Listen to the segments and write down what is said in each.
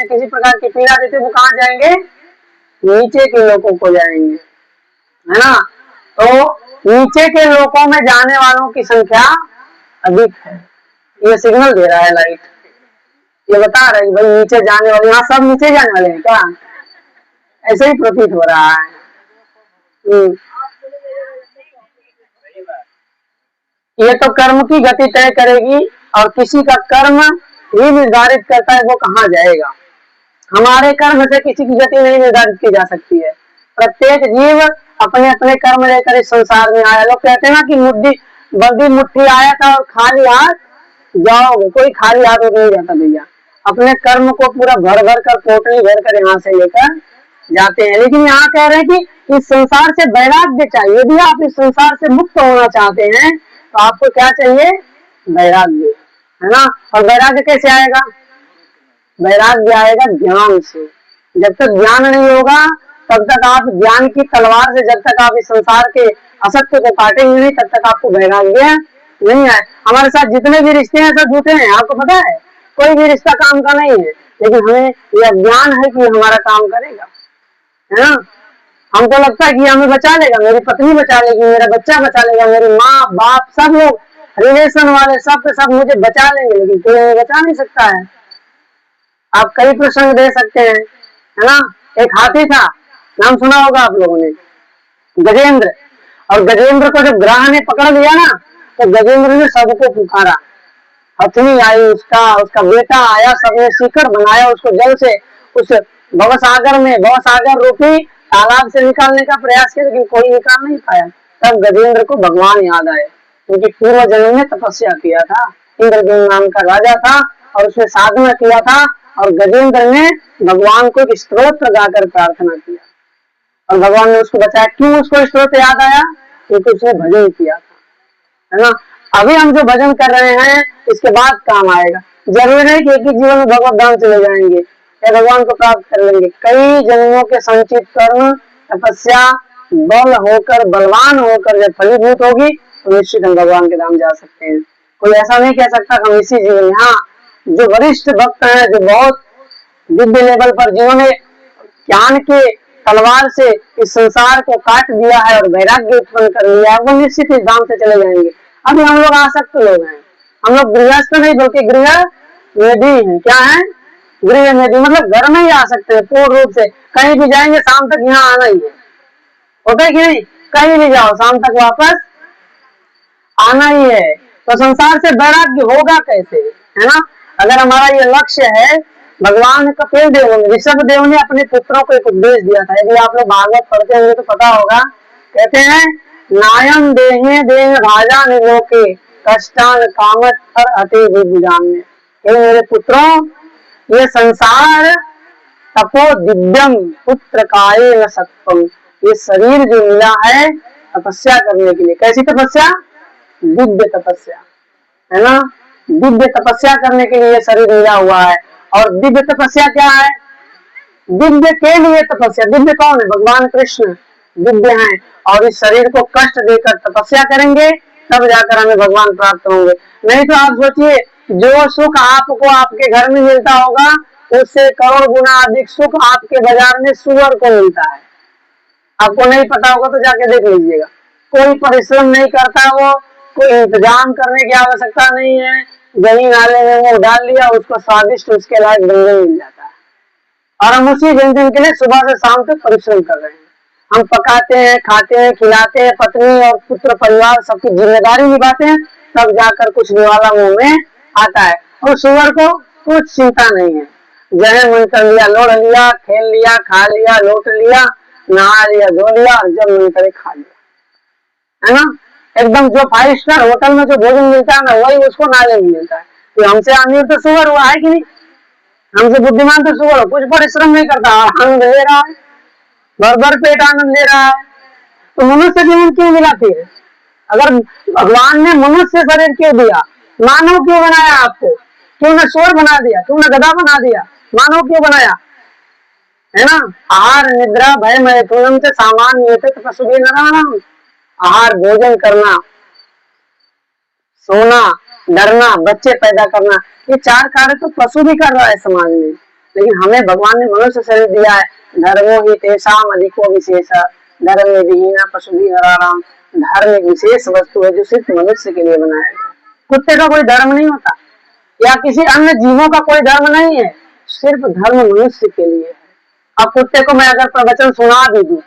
किसी प्रकार की पीड़ा देते वो कहाँ जाएंगे, नीचे के लोगों को जाएंगे, है ना। तो नीचे के लोगों में जाने वालों की संख्या अधिक है। ये सिग्नल दे रहा है लाइट, ये बता रहा है कि भाई नीचे जाने वाले, यहाँ सब नीचे जाने वाले हैं क्या, ऐसे ही प्रतीत हो रहा है। ये तो कर्म की गति तय करेगी और किसी का कर्म ही निर्धारित करता है वो कहाँ जाएगा। हमारे कर्म से किसी की गति नहीं निर्धारित की जा सकती है। प्रत्येक जीव अपने अपने कर्म लेकर इस संसार में आया। लोग कहते हैं ना कि बंदी मुट्ठी आया था और खाली हाथ जाओगे, कोई खाली हाथ नहीं जाता भैया। अपने कर्म को पूरा भर भर कर पोटली भर कर यहाँ से लेकर जाते हैं। लेकिन यहाँ कह रहे हैं कि इस संसार से वैराग्य चाहिए। यदि आप इस संसार से मुक्त होना चाहते हैं तो आपको क्या चाहिए, वैराग्य, है ना। और वैराग्य कैसे आएगा, वैराग्य आएगा ज्ञान से। जब तक ज्ञान नहीं होगा तब तक आप ज्ञान की तलवार से, जब तक आप इस संसार के असत्य को काटेंगे नहीं तब तक आपको वैराग्य नहीं है। हमारे साथ जितने भी रिश्ते हैं सब झूठे हैं, आपको पता है, कोई भी रिश्ता काम का नहीं है। लेकिन हमें यह ज्ञान है कि हमारा काम करेगा, है ना। हमको लगता है कि हमें बचा लेगा, मेरी पत्नी बचा लेगी, मेरा बच्चा बचा लेगा, मेरी माँ बाप सब लोग रिलेशन वाले सब के सब मुझे बचा लेंगे, लेकिन कोई हमें बचा नहीं सकता है। आप कई प्रसंग दे सकते हैं, है ना। एक हाथी था, नाम सुना होगा आप लोगों ने, गजेंद्र। और गजेंद्र को जब ग्राह ने पकड़ लिया ना तो गजेंद्र ने सबको पुकारा, हथनी आई उसका बेटा आया, सबने सीकर बनाया उसको जल से उस भवसागर रूपी तालाब से निकालने का प्रयास किया, लेकिन कोई निकाल नहीं पाया। तब गजेंद्र को भगवान याद आए, क्योंकि पूर्व जन्म में तपस्या किया था। इंद्रदेव नाम का राजा था और उसने साधना किया था, और गजेंद्र ने भगवान को एक स्तोत्र गाकर प्रार्थना किया और भगवान ने उसको बचाया। क्यों उसको स्तोत्र याद आया, क्योंकि उसने भजन किया था, है ना। अभी हम जो भजन कर रहे हैं इसके बाद काम आएगा। जरूरी नहीं कि एक ही जीवन में भगवत धाम चले जाएंगे या भगवान को प्राप्त कर लेंगे। कई जन्मों के संचित कर्म तपस्या बल होकर, बलवान होकर जब फलीभूत होगी तो निश्चित हम भगवान के धाम जा सकते हैं। कोई ऐसा नहीं कह सकता हम इसी जीवन में। हाँ, जो वरिष्ठ भक्त हैं, जो बहुत दिव्य लेवल पर, जिन्होंने ज्ञान के तलवार से इस संसार को काट दिया है और वैराग्य उत्पन्न कर लिया है, वो निश्चित इस धाम से चले जाएंगे। अभी हम लोग आसक्त लोग हैं, हम लोग गृहस्थ नहीं बल्कि गृह मेधी हैं। क्या है, गृह मेधी, मतलब घर में ही आ सकते हैं पूर्ण रूप से। कहीं भी जाएंगे शाम तक यहाँ आना ही है, होता है कि नहीं। कहीं भी जाओ शाम तक वापस आना ही है। तो संसार से वैराग्य होगा कैसे, है ना। अगर हमारा ये लक्ष्य है, भगवान कपिल देव ने, ऋषभ देव ने अपने पुत्रों को एक उपदेश दिया था। यदि आप लोग भागवत पढ़ते होंगे तो पता होगा, कहते हैं नायम देहे देह भाजा निलोके कष्टान कामत पर अति विद्यान में। मेरे पुत्रों, ये संसार तपो दिव्यम पुत्र काये न सत्वम, ये शरीर जो मिला है तपस्या करने के लिए। कैसी तपस्या, दिव्य तपस्या, है ना। दिव्य तपस्या करने के लिए शरीर मिला हुआ है। और दिव्य तपस्या क्या है, दिव्य के लिए तपस्या। दिव्य कौन है, भगवान कृष्ण दिव्य हैं, और इस शरीर को कष्ट देकर तपस्या करेंगे तब जाकर हमें भगवान प्राप्त होंगे। नहीं तो आप सोचिए, जो सुख आपको आपके घर में मिलता होगा उससे करोड़ गुना अधिक सुख आपके बाजार में सुअर को मिलता है। आपको नहीं पता होगा तो जाके देख लीजिएगा। कोई परिश्रम नहीं करता, वो कोई इंतजाम करने की आवश्यकता नहीं है, जमीन नाले में वो डाल लिया, उसको स्वादिष्ट उसके लायक व्यंजन मिल जाता है। और हम उसी व्यंजन के लिए सुबह से शाम तक परिश्रम कर रहे हैं। हम पकाते हैं, खाते हैं, खिलाते हैं, पत्नी और पुत्र परिवार सबकी जिम्मेदारी निभाते हैं, तब जाकर कुछ निवाला मुंह में आता है। और सुअर को कुछ चिंता नहीं है, जहाँ मन कर लिया लोढ़ लिया, खेल लिया, खा लिया, लौट लिया, नहा लिया, धो लिया, और जब मन करे खा लिया, है ना। एकदम जो 5 स्टार होटल में जो भोजन मिलता है ना, वही उसको नाले में मिलता है। तो हमसे अमीर तो सुअर हुआ है कि नहीं, हमसे बुद्धिमान तो सुअर, कुछ परिश्रम नहीं करता, आनंद ले रहा है, भर भर पेट आनंद ले रहा है। तो मनुष्य जीवन क्यों मिला फिर? अगर भगवान ने मनुष्य शरीर क्यों दिया, मानव क्यों बनाया आपको? क्यों न सुअर बना दिया, क्यों न गधा बना दिया, मानव क्यों बनाया, है ना। आहार निद्रा भय मैथुनम से सामान्य पशु भी न, आहार भोजन करना, सोना, डरना, बच्चे पैदा करना, ये 4 कार्य तो पशु भी कर रहा है समाज में। लेकिन हमें भगवान ने मनुष्य शरीर दिया है। धर्मो ही तेषाम अधिको विशेष, धर्म में विहीना पशु भी हराराम। धर्म एक विशेष वस्तु है जो सिर्फ मनुष्य के लिए बनाया गया। कुत्ते का कोई धर्म नहीं होता या किसी अन्य जीवों का कोई धर्म नहीं है, सिर्फ धर्म मनुष्य के लिए है। अब कुत्ते को मैं अगर प्रवचन सुना भी दूं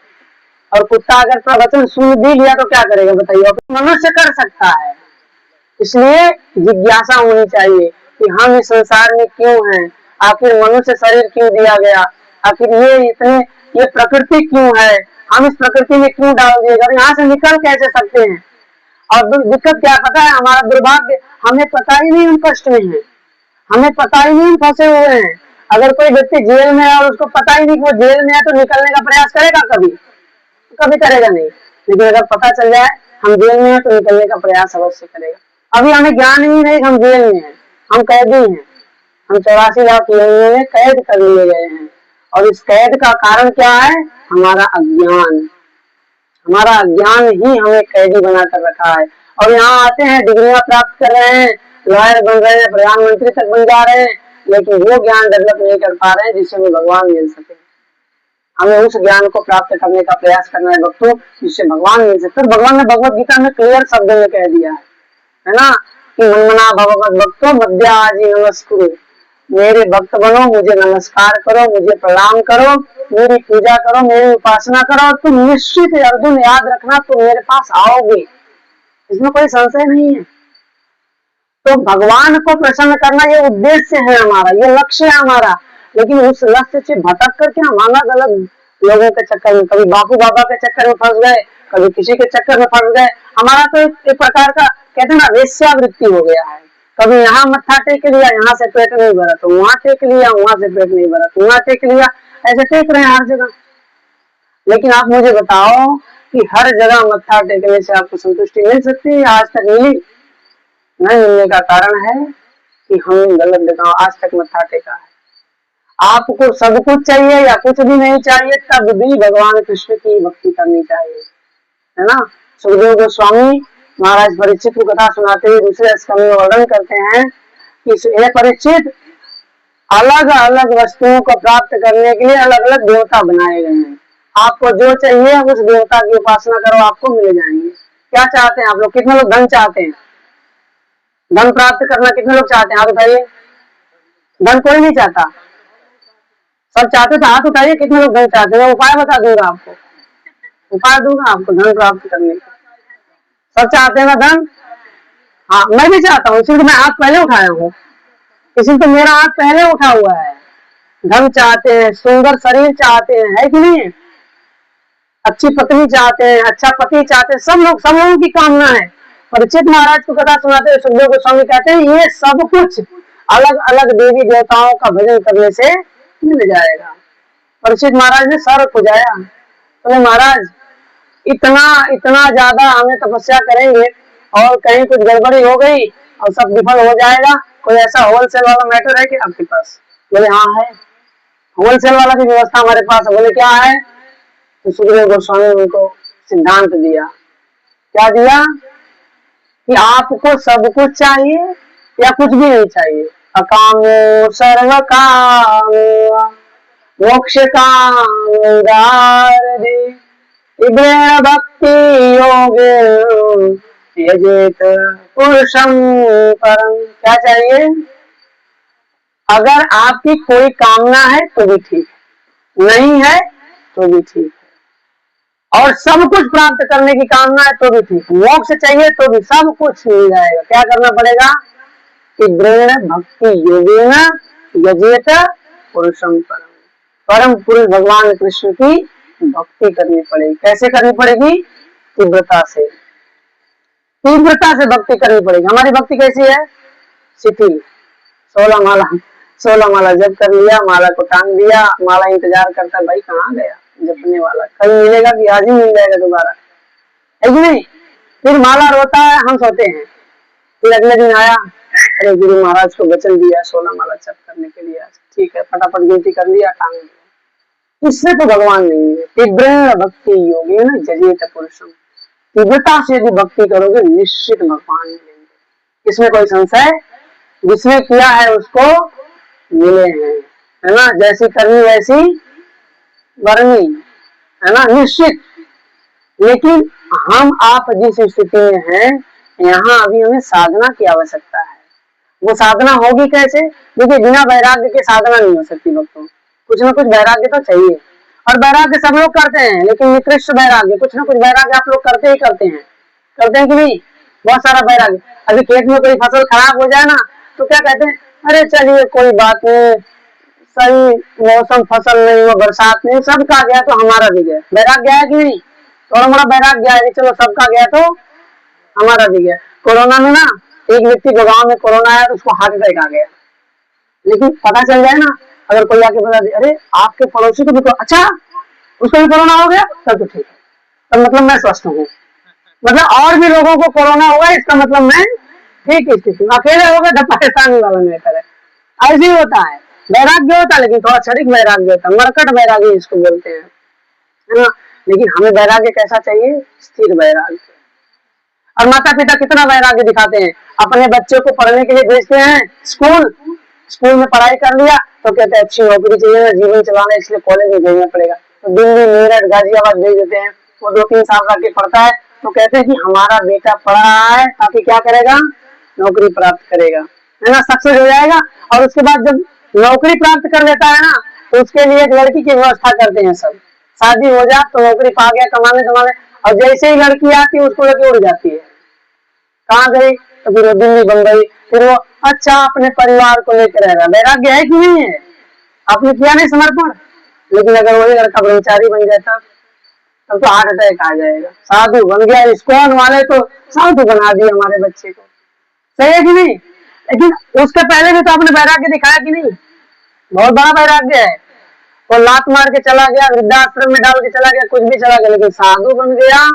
और कुत्ता अगर प्रवचन सुन भी लिया तो क्या करेगा बताइए? मनुष्य कर सकता है। इसलिए जिज्ञासा होनी चाहिए कि हम इस संसार में क्यों हैं, आखिर मनुष्य शरीर क्यों दिया गया, आखिर ये प्रकृति क्यों है, हम इस प्रकृति में क्यों डाल दिए गए, यहाँ से निकल कैसे सकते हैं। और दिक्कत क्या पता है, हमारा दुर्भाग्य, हमें पता ही नहीं हम कष्ट में हैं, हमें पता ही नहीं हम फंसे हुए हैं। अगर कोई व्यक्ति जेल में है और उसको पता ही नहीं कि वो जेल में है तो निकलने का प्रयास करेगा कभी करेगा नहीं। लेकिन अगर पता चल जाए हम जेल में हैं तो निकलने का प्रयास अवश्य करेगा। अभी हमें ज्ञान ही नहीं हम जेल में हैं, हम कैदी हैं, हम 84 लाख लोगों में कैद कर लिए गए हैं। और इस कैद का कारण क्या है? हमारा अज्ञान। हमारा अज्ञान ही हमें कैदी बनाकर रखा है। और यहाँ आते हैं, डिग्रियां प्राप्त कर रहे हैं, लॉयर बन रहे हैं, प्रधानमंत्री तक बन जा रहे हैं, लेकिन वो ज्ञान डेवलप नहीं कर पा रहे हैं जिससे हमें भगवान मिल सके। हमें उस ज्ञान को प्राप्त करने का प्रयास करना है भक्तों, जिससे भगवान मिल सके। भगवान ने भगवत गीता में क्लियर शब्दों में कह दिया है ना, कि मनमना भगवत भक्तो मध्याजी नमस्कुरु। मेरे भक्त बनो, मुझे नमस्कार करो, मुझे प्रणाम करो, मेरी पूजा करो, मेरी उपासना करो, तुम निश्चित अर्जुन याद रखना तुम मेरे पास आओगे, इसमें कोई संशय नहीं है। तो भगवान को प्रसन्न करना ये उद्देश्य है हमारा, ये लक्ष्य है हमारा। लेकिन उस लक्ष्य से भटक करके हम अलग अलग लोगों के चक्कर में, कभी बापू बाबा के चक्कर में फंस गए, कभी किसी के चक्कर में फंस गए। हमारा तो एक प्रकार का कहते हैं ना वेश्यावृत्ति हो गया है। कभी यहाँ मत्था टेक लिया, यहाँ से पेट नहीं भरा, तो वहां टेक लिया, वहां से पेट नहीं भरा, तो वहां टेक लिया, ऐसे टेक रहे हैं हर जगह। लेकिन आप मुझे बताओ कि हर जगह मत्था टेकने से आपको संतुष्टि मिल सकती है? आज तक मिली नहीं। मिलने का कारण है कि हमने गलत जगह आज तक मत्था टेका है। आपको सब कुछ चाहिए या कुछ भी नहीं चाहिए, तब भी भगवान कृष्ण की भक्ति करनी चाहिए, है ना। सुखदेव गोस्वामी महाराज परीक्षित को कथा सुनाते हुए दूसरे स्कंद में वर्णन करते हैं कि हे परीक्षित, अलग अलग वस्तुओं को प्राप्त करने के लिए अलग अलग देवता बनाए गए हैं। आपको जो चाहिए उस देवता की उपासना करो, आपको मिल जाएंगे। क्या चाहते हैं आप लोग? कितने लोग धन चाहते हैं? धन प्राप्त करना कितने लोग चाहते हैं? हाथ उठाइए। धन कोई नहीं चाहता, सब चाहते थे, हाथ उठाइए। कितने लोग धन चाहते हैं? उपाय बता दूंगा आपको, उपाय दूंगा आपको धन प्राप्त करने का। सब चाहते हैं ना धन? हाँ, मैं भी चाहता हूँ, इसलिए मैं हाथ पहले उठाया हूँ, इसलिए तो मेरा हाथ पहले उठा हुआ है। धन चाहते हैं, सुंदर शरीर चाहते हैं, है कि नहीं? अच्छी पत्नी चाहते हैं, अच्छा पति चाहते हैं, सब लोगों की कामना है। परीक्षित महाराज को कथा सुनाते हुए सुखदेव गोस्वामी कहते हैं ये सब कुछ अलग अलग देवी देवताओं का भजन करने से मिल जाएगा। परीक्षित महाराज ने सर खुजाया, तो महाराज इतना ज्यादा हमें तपस्या करेंगे और कहीं कुछ गड़बड़ी हो गई और सब विफल हो जाएगा, कोई ऐसा होलसेल वाला मैटर है कि आपके पास? बोले हाँ है, होलसेल वाला की व्यवस्था हमारे पास है। बोले क्या है? तो सुखदेव गोस्वामी ने उनको सिद्धांत दिया। क्या दिया? कि आपको सब कुछ चाहिए या कुछ भी नहीं चाहिए। अकामो सर्व काम मोक्ष काम भक्ति योगे यजेत पुरुषम परम। क्या चाहिए? अगर आपकी कोई कामना है तो भी ठीक, नहीं है तो भी ठीक, और सब कुछ प्राप्त करने की कामना है तो भी ठीक, मोक्ष चाहिए तो भी सब कुछ मिल जाएगा। क्या करना पड़ेगा? कि ब्रेण भक्ति योगेन यजेत पुरुषम परम। परम पुरुष भगवान कृष्ण की भक्ति करनी पड़ेगी। कैसे करनी पड़ेगी? तीव्रता से, तीव्रता से भक्ति करनी पड़ेगी। हमारी भक्ति कैसी है? शिथिल। 16 माला जप कर लिया, माला को टांग दिया, माला इंतजार करता है, भाई कहाँ गया जपने वाला, कल मिलेगा कि आज ही मिल जाएगा दोबारा, है कि नहीं? फिर माला रोता है, हम सोते हैं। फिर अगले दिन आया, अरे गुरु महाराज को वचन दिया 16 माला जप करने के लिए, ठीक है, फटाफट गिनती कर लिया, टांग दिया। इससे तो भगवान नहीं है। तीव्र भक्ति योगी है ना, जजेत पुरुषम। तीव्रता से यदि भक्ति करोगे निश्चित भगवान मिलेंगे, इसमें कोई संशय? जिसने किया है उसको मिले हैं। है ना, जैसी करनी वैसी भरनी, है ना, निश्चित। लेकिन हम आप जिस स्थिति में हैं, यहाँ अभी हमें साधना की आवश्यकता है। वो साधना होगी कैसे? देखिए, बिना वैराग्य के साधना नहीं हो सकती भक्तों। कुछ ना कुछ वैराग्य तो चाहिए, और वैराग्य सब लोग करते हैं, लेकिन निकृष्ट वैराग्य, कुछ ना कुछ वैराग्य आप लोग करते ही करते हैं कि नहीं? बहुत सारा वैराग्य। अभी खेत में कोई फसल खराब हो जाए ना, तो क्या कहते हैं, अरे चलिए कोई बात नहीं, सही मौसम, फसल नहीं हुआ, बरसात नहीं, सबका गया तो हमारा भी गया। वैराग्य है कि नहीं? थोड़ा मोड़ा वैराग्य है, चलो सबका गया तो हमारा भी गया। कोरोना में ना, एक व्यक्ति को गांव में कोरोना आया तो उसको हार्ट अटैक आ गया, लेकिन पता चल जाए ना, अगर कोई आके बता दे, अरे आपके पड़ोसी को भी तो, अच्छा उसको भी कोरोना हो गया, तब तो ठीक है, तब मतलब मैं स्वस्थ हूँ, मतलब और भी लोगों को कोरोना हुआ, इसका मतलब मैं ठीक स्थिति में। अकेले हो गए तो परेशानी वाला मैटर है। ऐसे ही होता है, वैराग्य होता है, लेकिन थोड़ा क्षणिक वैराग्य होता है, मरकट वैराग्य इसको बोलते हैं, है ना। लेकिन हमें वैराग्य कैसा चाहिए? स्थिर वैराग्य। और माता पिता कितना वैराग्य दिखाते हैं, अपने बच्चों को पढ़ने के लिए भेजते हैं स्कूल में पढ़ाई कर लिया तो कहते हैं अच्छी नौकरी चाहिए ना, जीवन चलाना, इसलिए कॉलेज में भेजना पड़ेगा, तो दिल्ली, मेरठ, गाजियाबाद भेज देते हैं। वो 2-3 साल रह के पढ़ता है तो कहते हैं कि हमारा बेटा पढ़ रहा है ताकि क्या करेगा? नौकरी प्राप्त करेगा, है ना, सक्सेस हो जाएगा। और उसके बाद जब नौकरी प्राप्त कर लेता है ना, तो उसके लिए एक लड़की की व्यवस्था करते हैं सब, शादी हो जाए तो नौकरी पा गया, कमाने, और जैसे ही लड़की आती है उसको लेके उड़ जाती है, कहाँ गई? तो फिर वो दिल्ली, बम्बई, फिर वो अच्छा अपने परिवार को लेकर रहेगा। वैराग्य है कि नहीं है? आपने किया नहीं समर्पण। लेकिन अगर वही लड़का ब्रह्मचारी बन जाता तब तो हार्ट अटैक आ जाएगा। साधु बन गया, इस्कॉन वाले तो साधु बना दिए हमारे बच्चे को, सही है कि नहीं? लेकिन उसके पहले भी तो आपने वैराग्य दिखाया कि नहीं? बहुत बड़ा वैराग्य है। वो लात मार के चला गया, वृद्धाश्रम में डाल के चला गया, कुछ भी चला गया, लेकिन साधु बन गया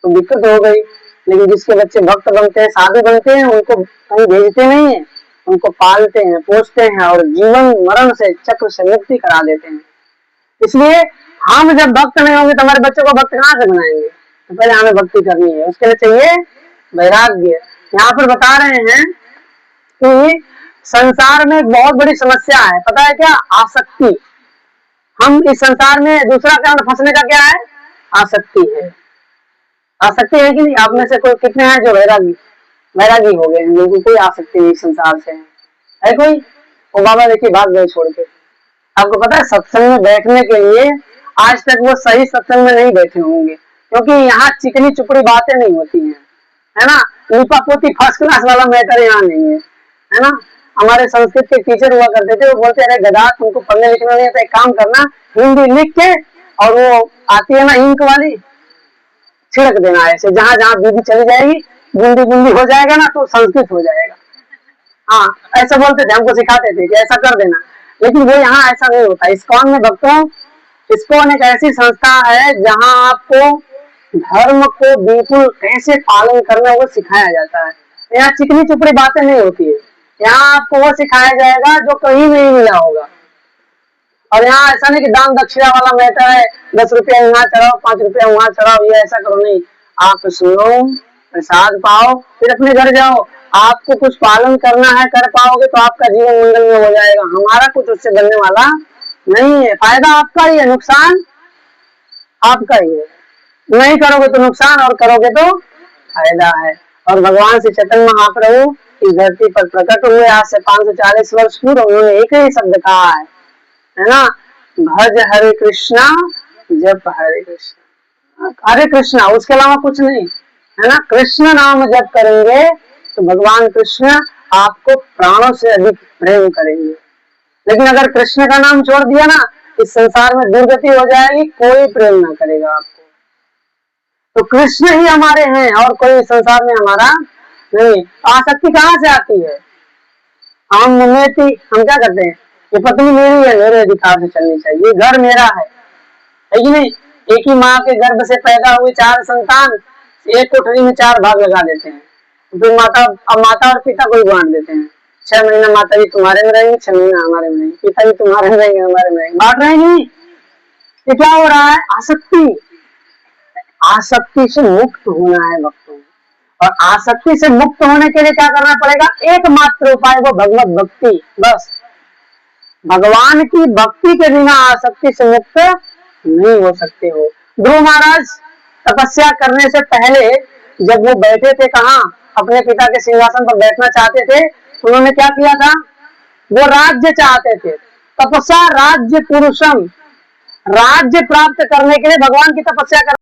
तो दिक्कत हो गई। लेकिन जिसके बच्चे भक्त बनते हैं, साधु बनते हैं, उनको कहीं भेजते नहीं है, उनको पालते हैं, पोसते हैं और जीवन मरण से, चक्र से मुक्ति करा देते हैं। इसलिए हम जब भक्त नहीं होंगे तो हमारे बच्चों को भक्त कहाँ से बनाएंगे? तो पहले हमें भक्ति करनी है, उसके लिए चाहिए वैराग्य। यहाँ पर बता रहे हैं कि संसार में एक बहुत बड़ी समस्या है, पता है क्या? आसक्ति। हम इस संसार में दूसरा कारण फंसने का क्या है? आसक्ति है। आसक्ति है कि नहीं? आप में से कोई कितने हैं जो वैरागी हो गए हैं, जिनको कोई आसक्ति नहीं संसार से है कोई? वो बाबा देखिए भाग गए छोड़ के। आपको पता है सत्संग में बैठने के लिए आज तक वो सही सत्संग में नहीं बैठे होंगे, क्योंकि यहाँ चिकनी चुपड़ी बातें नहीं होती हैं, है ना। लिपा पोती फर्स्ट क्लास वाला मैटर यहाँ नहीं है ना। हमारे संस्कृत के टीचर हुआ करते थे, वो बोलते अरे गधा तुमको पढ़ने लिखना नहीं है तो एक काम करना, हिंदी लिख के और वो आती है ना इंक वाली, छिड़क देना ऐसे, जहां जहां बीबी चली जाएगी, बूंदी बूंदी हो जाएगा ना, तो संस्कृत हो जाएगा। हाँ, ऐसा बोलते थे, हमको सिखाते थे कि ऐसा कर देना। लेकिन वो यहाँ ऐसा नहीं होता। इस्कॉन में भक्तों, इस्कॉन एक ऐसी संस्था है जहाँ आपको धर्म को बिल्कुल कैसे पालन करना वो सिखाया जाता है। यहाँ चिकनी चुपड़ी बातें नहीं होती है, यहाँ आपको वो सिखाया जाएगा जो कहीं नहीं मिला होगा। और यहाँ ऐसा नहीं कि दान दक्षिणा वाला मैटर है, 10 रुपया यहाँ चढ़ाओ, 5 रुपया वहां चढ़ाओ, ये ऐसा करो, नहीं। आप सुनो, प्रसाद पाओ, फिर अपने घर जाओ। आपको कुछ पालन करना है, कर पाओगे तो आपका जीवन मंगल में हो जाएगा। हमारा कुछ उससे बनने वाला नहीं है, फायदा आपका ही है, नुकसान आपका ही है। नहीं करोगे तो नुकसान, और करोगे तो फायदा है। और भगवान श्री चैतन्य महाप्रभु इस धरती पर प्रकट हुए आज से 540 वर्ष पूर्व। उन्होंने एक ही शब्द कहा है ना, भज हरे कृष्णा, जप हरे कृष्णा, हरे कृष्णा, उसके अलावा कुछ नहीं, है ना। कृष्ण नाम जप करेंगे तो भगवान कृष्ण आपको प्राणों से अधिक प्रेम करेंगे। लेकिन अगर कृष्ण का नाम छोड़ दिया ना, इस संसार में दुर्गति हो जाएगी, कोई प्रेम ना करेगा आपको। तो कृष्ण ही हमारे हैं और कोई संसार में हमारा नहीं। आसक्ति कहाँ से आती है? हम क्या करते हैं, ये पत्नी मेरी है, मेरे अधिकार से चलनी चाहिए, घर मेरा है कि नहीं। एक ही माँ के गर्भ से पैदा हुए 4 संतान एक कोठरी में 4 भाग लगा देते हैं, फिर माता और पिता को ही बांट देते हैं। 6 महीना माता जी तुम्हारे में रहेंगे, 6 महीना हमारे में रहेंगे, पिता जी तुम्हारे में रहेंगे, हमारे में रहेंगे, बांट रहे हैं। ये क्या हो रहा है? आसक्ति। आसक्ति से मुक्त होना है भक्तों, और आसक्ति से मुक्त होने के लिए क्या करना पड़ेगा? एकमात्र उपाय, वो भगवत भक्ति, बस। भगवान की भक्ति के बिना आसक्ति से मुक्त नहीं हो सकते हो। ध्रुव महाराज तपस्या करने से पहले जब वो बैठे थे, कहाँ, अपने पिता के सिंहासन पर बैठना चाहते थे, उन्होंने क्या किया था, वो राज्य चाहते थे। तपस्या राज्य पुरुषम, राज्य प्राप्त करने के लिए भगवान की तपस्या कर